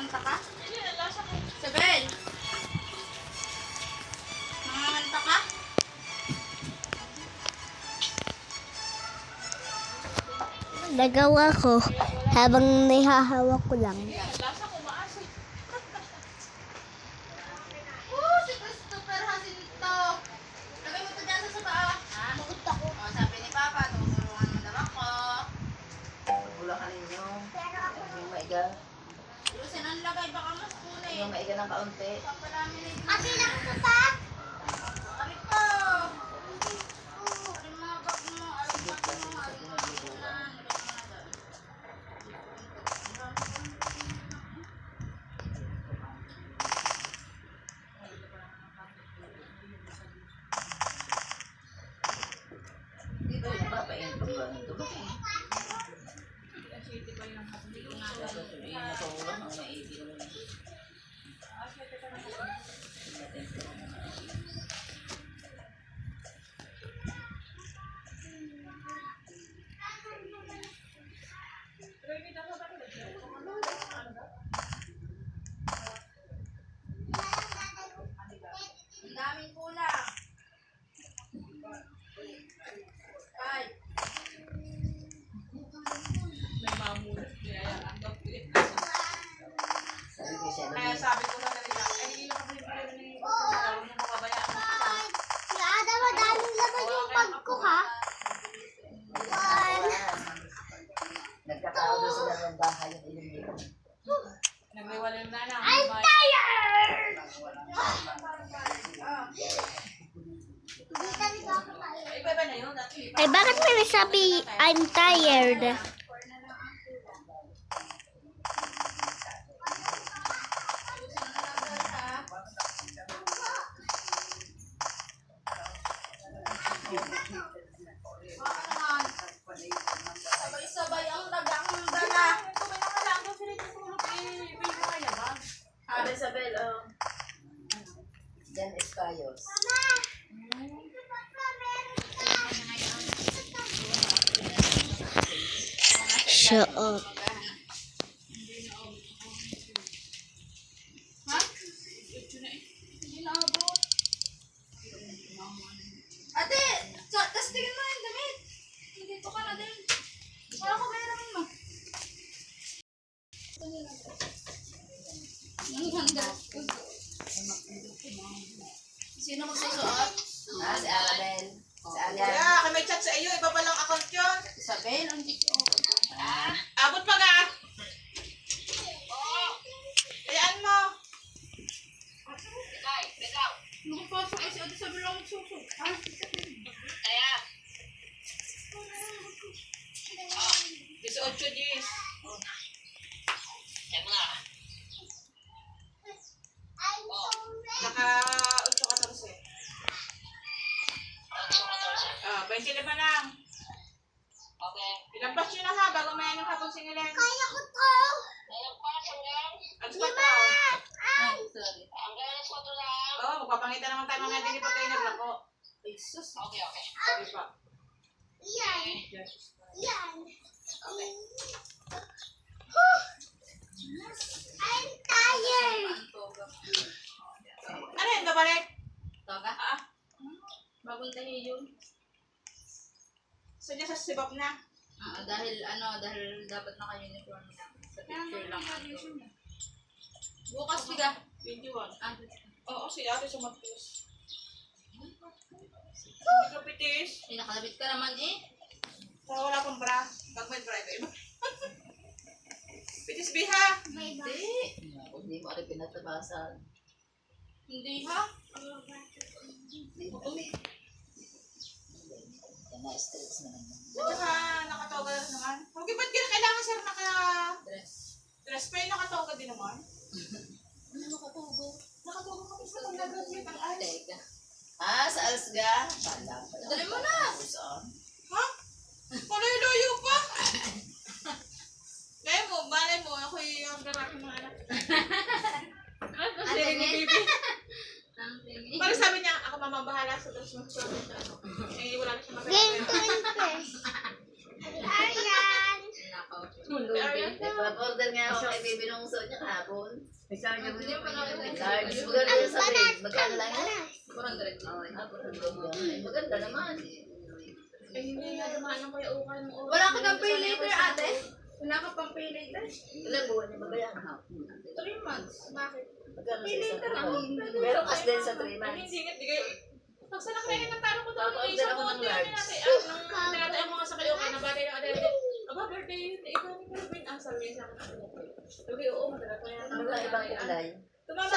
Manganganta ka? Isabel! Manganganta ka? Nagawa ko habang nahahawak ko lang. Si Christopher Jacinto! Lagay mo ito dyan sa paa. Ha? Magot ako. O, sabi ni Papa, tutulungan mo daw ako. Wala ka ninyo. Yung maiga. Lusin ang lagay, baka mas kulay. Yung maiga ng kaunti. Papadami na yung... Ate, nakapunta? Alit ko! Aling mga bag mo, aling bag mo, aling mga bilan. Dito yung papain pa ba nito? Ang daming kulang. Five. Sabi ko siya, Kaya sabi ko sa kanila, ay hindi lang kami pala ni Huwag mo mapabayaan mo sa Si Ada, madaling laman yung bag ko, ha? nagkatao doon sila ng bahay yung ilim dito. nagwiwalay na lang. I'm tired! Iba ba na yun? Ay, bakit may nasabi I'm tired? Sabay-sabay ang dagang dala. Tumay na ka lang. Kung sila tutulog, eh, may kaya ba? Sabi Isabel, oh. Jan Espayos. Shut up. Ha? Hindi naabot. Ate! Tapos tingin mo yung damit. Dito ka na din. Wala ko mayroon mo. Sino magsusuot? Ah, si Arabel. Si Alian. Kaya, kay may chat sa iyo. Iba pa lang account yun. Isabel, ang dito. Abot pa ka. Kayaan mo. Nakapasok kasi ate Isabel ang magsusuot. Ha? 18 G's. Naka 8-14. 20 na ba lang? Okay. Ilampas nyo na ha, bago mayan yung hapong singilin. Kaya ko to! Ang spot na. Ay, sorry. Oo, magpapangita naman tayo mamaya din pag kayo naglako. Jesus. Sorry pa. Yan. Yes. Yan. Okay. I'm tired. Ano yun, babalik? Toga? Ah, Bagong tayo yun. so dyan sa sibop na. Dahil dapat naka-uniform na. Sa picture lang. Bukas biga. 21. Ah, Oo, si ate sumatis. Hindi ka pitis. nakalabit ka naman eh. So, wala pang bra. Pag may bra, ito iba. Pitis biha. Hindi. Hindi mo rin pinatabasan. Hindi ha? Hindi mo rin. Yan na, stress na naman. Saka nakatoga naman. Okay, ba't kailangan sir Dress. dress pa yung nakatoga din naman? Ano nakatugo? Nakatoga kami sa pag-graduate ang ay. Teka. Ah, sa Alsga? Pala pala. Dali mo na. Saan? Ha? Palayo-layo pa. Kaya mo, balay mo. Ako yung garaki ng anak. Ano? Siri ni baby. Ang tingin. Parang sabi niya, ako mamabahala sa dress mo. Eh, wala na siya Game magagawa. 20. Arian. Nakaw. Nagpa-order nga ako kay Baby nung suot niya kahapon. Hindi mo pa nakita. Large. Maganda yun sa trade. Magkano lang yun? 400. Maganda naman. Eh, hindi nga dumaan ang kaya ukay mo. Wala ka ng pay later, ate? Wala ka pang pay later? Ilang buwan niya ba yan? 3 months. Bakit? Magkano sa isang Later buwan? lang. Meron kas din sa 3 Ay, months. hindi nga, di kayo. Pagsalak na rin ng taro ko daw. Papa-order Isang ako buwan ng din large. natin. Nung tinatay mo nga sa kayo, kaya nabatay na ate. Aba, birthday yun. Ikaw ni Carmen. Sabi niya sa akin. Okay, oo, matagal pa yan. Ano ba ibang kulay? Tumama